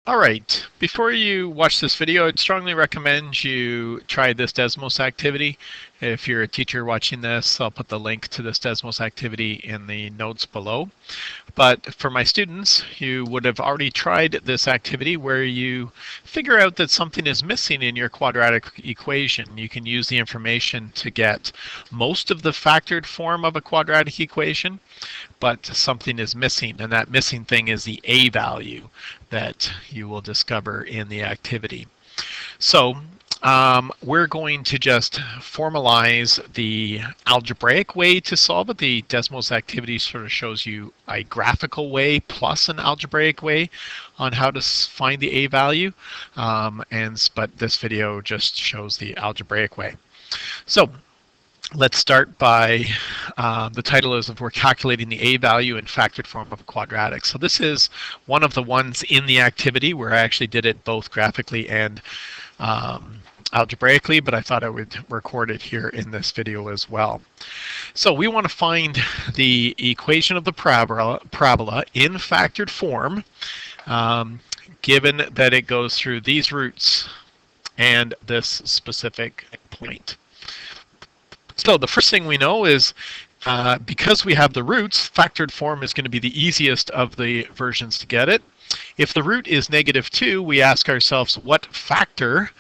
All right, before you watch this video, I'd strongly recommend you try this Desmos activity. If you're a teacher watching this, I'll put the link to this Desmos activity in the notes below. But for my students, you would have already tried this activity where you figure out that something is missing in your quadratic equation. You can use the information to get most of the factored form of a quadratic equation, but something is missing, and that missing thing is the a value that you will discover in the activity. So we're going to just formalize the algebraic way to solve it. The Desmos activity sort of shows you a graphical way plus an algebraic way on how to find the a value, but this video just shows the algebraic way. So let's start by, the title is if we're calculating the a value in factored form of a quadratic. So this is one of the ones in the activity where I actually did it both graphically and algebraically, but I thought I would record it here in this video as well. So we want to find the equation of the parabola in factored form, given that it goes through these roots and this specific point. So the first thing we know is because we have the roots, factored form is going to be the easiest of the versions to get it. If the root is -2, we ask ourselves what factor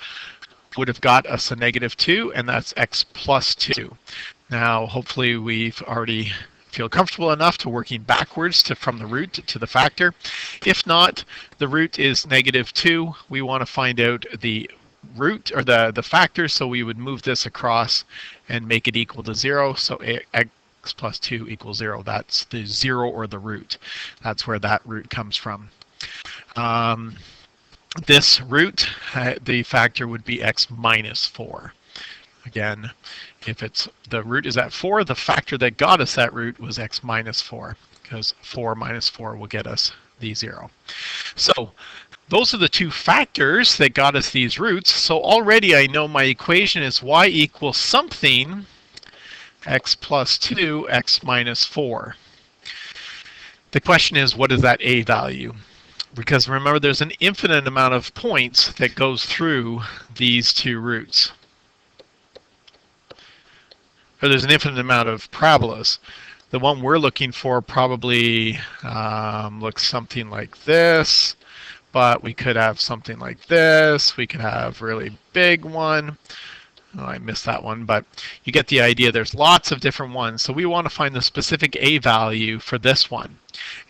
would have got us a -2, and that's x plus 2. Now, hopefully we've already feel comfortable enough to working backwards from the root to the factor. If not, the root is -2. We want to find out the root or the factor, so we would move this across and make it equal to 0. So x plus 2 equals 0. That's the 0 or the root. That's where that root comes from. This root, the factor would be x minus 4. Again, if the root is at 4, the factor that got us that root was x minus 4, because 4 minus 4 will get us the 0. So those are the two factors that got us these roots. So already I know my equation is y equals something, x plus 2, x minus 4. The question is, what is that a value? Because remember, there's an infinite amount of points that goes through these two roots. Or there's an infinite amount of parabolas. The one we're looking for probably looks something like this, but we could have something like this. We could have a really big one. Oh, I missed that one, but you get the idea. There's lots of different ones. So we want to find the specific a value for this one.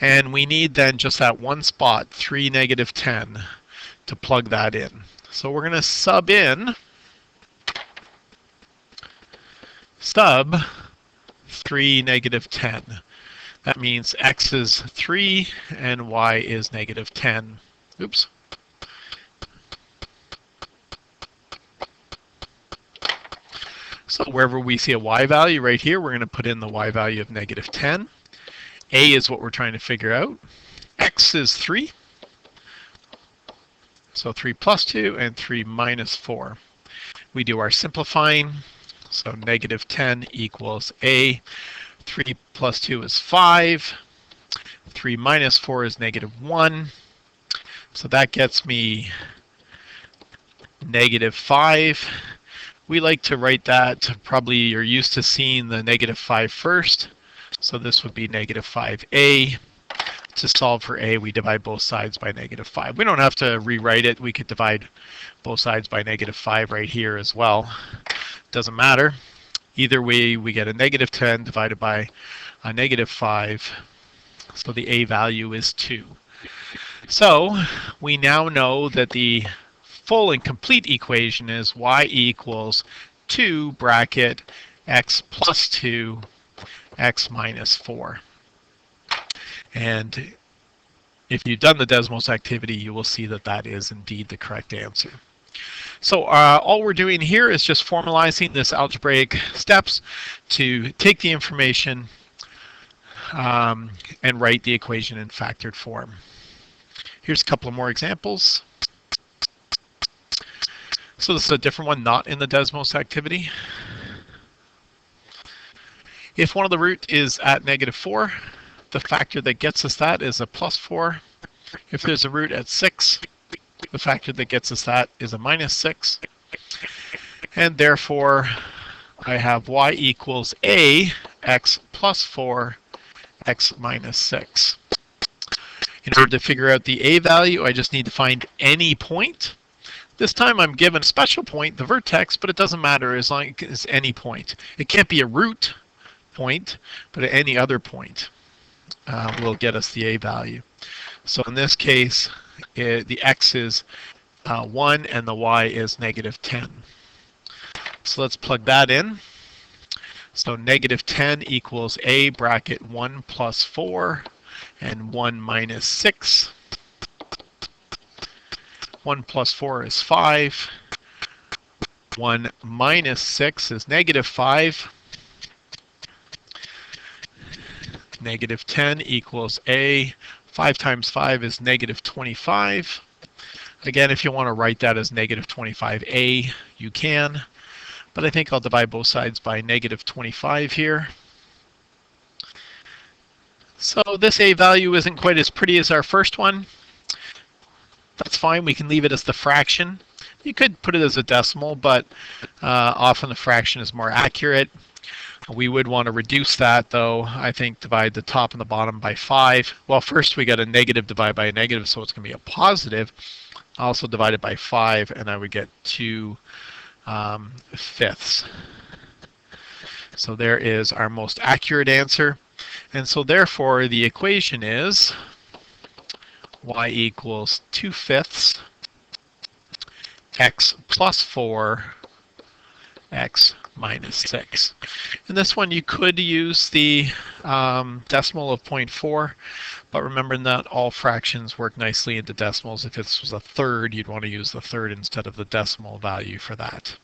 And we need then just that one spot, 3, -10, to plug that in. So we're going to sub in sub 3, -10. That means x is 3 and y is -10. Oops. So wherever we see a y value right here, we're going to put in the y value of -10. A is what we're trying to figure out. X is 3. So 3 plus 2 and 3 minus 4. We do our simplifying. So -10 equals a. 3 plus 2 is 5. 3 minus 4 is -1. So that gets me -5. We like to write that, probably you're used to seeing the -5 first. So this would be -5a. To solve for a, we divide both sides by -5. We don't have to rewrite it. We could divide both sides by -5 right here as well. Doesn't matter. Either way, we get a -10 divided by a -5. So the a value is 2. So we now know that the full and complete equation is y equals 2 bracket x plus 2 x minus 4. And if you've done the Desmos activity, you will see that that is indeed the correct answer. So all we're doing here is just formalizing this algebraic steps to take the information and write the equation in factored form. Here's a couple of more examples. So this is a different one, not in the Desmos activity. If one of the root is at -4, the factor that gets us that is a +4. If there's a root at 6, The factor that gets us that is a minus 6. And therefore, I have y equals a x plus 4 x minus 6. In order to figure out the a value, I just need to find any point. This time I'm given a special point, the vertex, but it doesn't matter as long as it's any point. It can't be a root point, but at any other point will get us the a value. So in this case, the x is 1 and the y is negative 10. So let's plug that in. So negative 10 equals a bracket 1 plus 4 and 1 minus 6. 1 plus 4 is 5. 1 minus 6 is negative 5. Negative 10 equals a. 5 times 5 is negative 25. Again, if you want to write that as negative 25a, you can. But I think I'll divide both sides by negative 25 here. So this a value isn't quite as pretty as our first one. That's fine. We can leave it as the fraction. You could put it as a decimal, but often the fraction is more accurate. We would want to reduce that, though. I think divide the top and the bottom by 5. Well, first we got a negative divided by a negative, so it's going to be a positive. Also divide it by 5, and I would get 2 fifths. So there is our most accurate answer. And so therefore the equation is y equals 2 fifths x plus 4 x minus 6. In this one you could use the decimal of 0.4, but remember not all fractions work nicely into decimals. If this was a third, you'd want to use the third instead of the decimal value for that.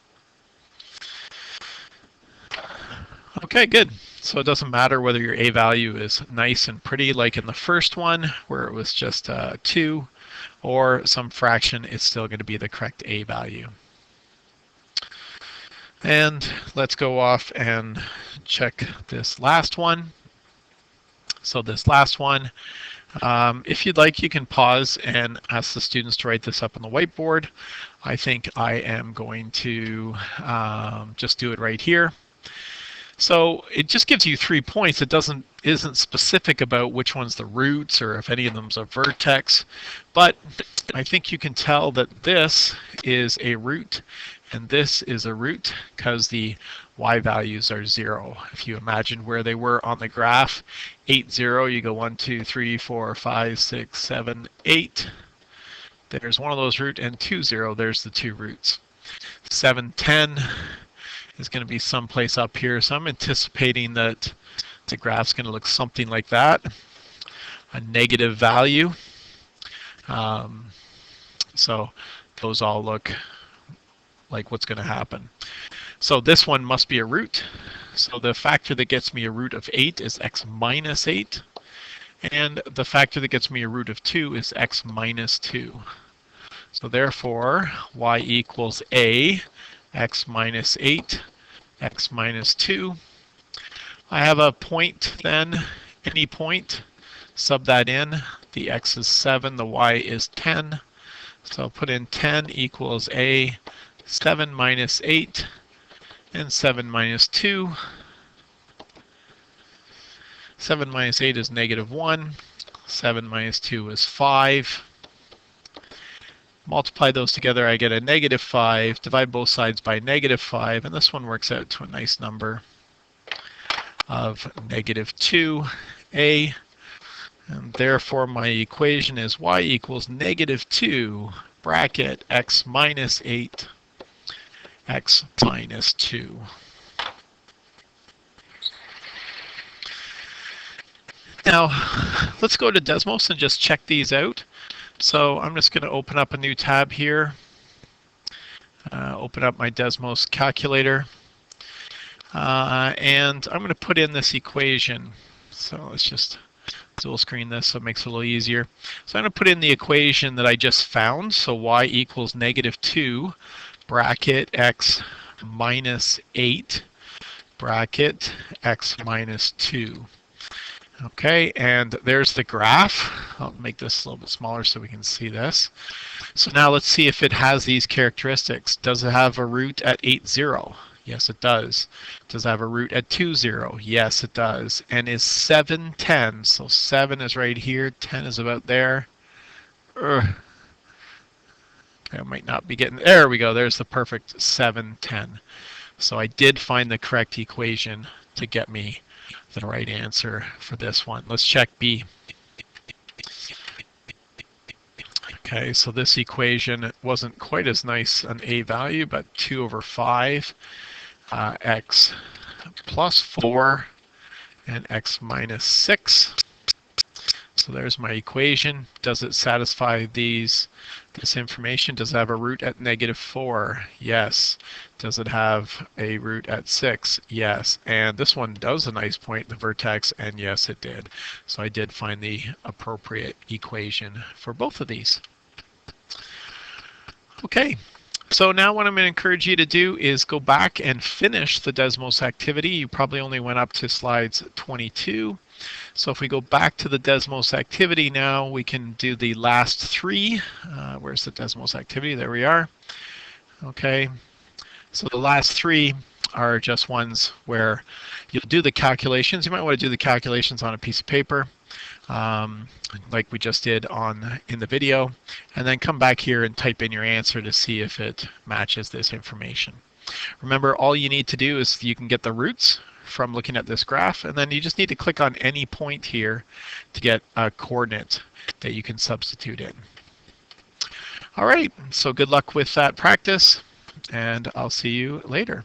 Okay, good. So it doesn't matter whether your a value is nice and pretty like in the first one where it was just 2, or some fraction, it's still going to be the correct a value. And let's go off and check this last one. So this last one, if you'd like, you can pause and ask the students to write this up on the whiteboard. I think I am going to just do it right here. So it just gives you 3 points. It isn't specific about which one's the roots or if any of them's a vertex, but I think you can tell that this is a root and this is a root because the y values are 0. If you imagine where they were on the graph, 8, 0, you go 1, 2, 3, 4, 5, 6, 7, 8. There's one of those roots, and 2, 0, there's the 2 roots. 7, 10 is going to be someplace up here, so I'm anticipating that the graph's going to look something like that, a negative value. So those all look like what's going to happen. So this one must be a root. So the factor that gets me a root of 8 is x minus 8. And the factor that gets me a root of 2 is x minus 2. So therefore, y equals a, x minus 8, x minus 2. I have a point then, any point, sub that in. The x is 7, the y is 10. So I'll put in 10 equals a, 7 minus 8, and 7 minus 2. 7 minus 8 is negative 1. 7 minus 2 is 5. Multiply those together, I get a negative 5. Divide both sides by negative 5, and this one works out to a nice number of negative 2a. And therefore my equation is y equals negative 2 bracket x minus 8 x minus 2. Now let's go to Desmos and just check these out. So I'm just going to open up a new tab here, open up my Desmos calculator, and I'm going to put in this equation. So let's just dual screen this so it makes it a little easier. So I'm going to put in the equation that I just found. So y equals negative 2 bracket x minus 8 bracket x minus 2. Okay, and there's the graph. I'll make this a little bit smaller so we can see this. So now let's see if it has these characteristics. Does it have a root at 8, 0? Yes, it does. Does it have a root at 2, 0? Yes, it does. And is 7, 10? So 7 is right here, 10 is about there. Ugh. I might not be getting, there we go, there's the perfect 7, 10. So I did find the correct equation to get me the right answer for this one. Let's check B. Okay, so this equation wasn't quite as nice an A value, but 2 over 5, x plus 4, and x minus 6. So there's my equation. Does it satisfy this information? Does it have a root at -4? Yes. Does it have a root at 6? Yes. And this one does a nice point, the vertex, and yes, it did. So I did find the appropriate equation for both of these. Okay. So now what I'm going to encourage you to do is go back and finish the Desmos activity. You probably only went up to slides 22. So if we go back to the Desmos activity now, we can do the last 3. Where's the Desmos activity? There we are. Okay, so the last 3 are just ones where you'll do the calculations. You might want to do the calculations on a piece of paper, like we just did in the video, and then come back here and type in your answer to see if it matches this information. Remember, all you need to do is you can get the roots from looking at this graph, and then you just need to click on any point here to get a coordinate that you can substitute in. All right, so good luck with that practice, and I'll see you later.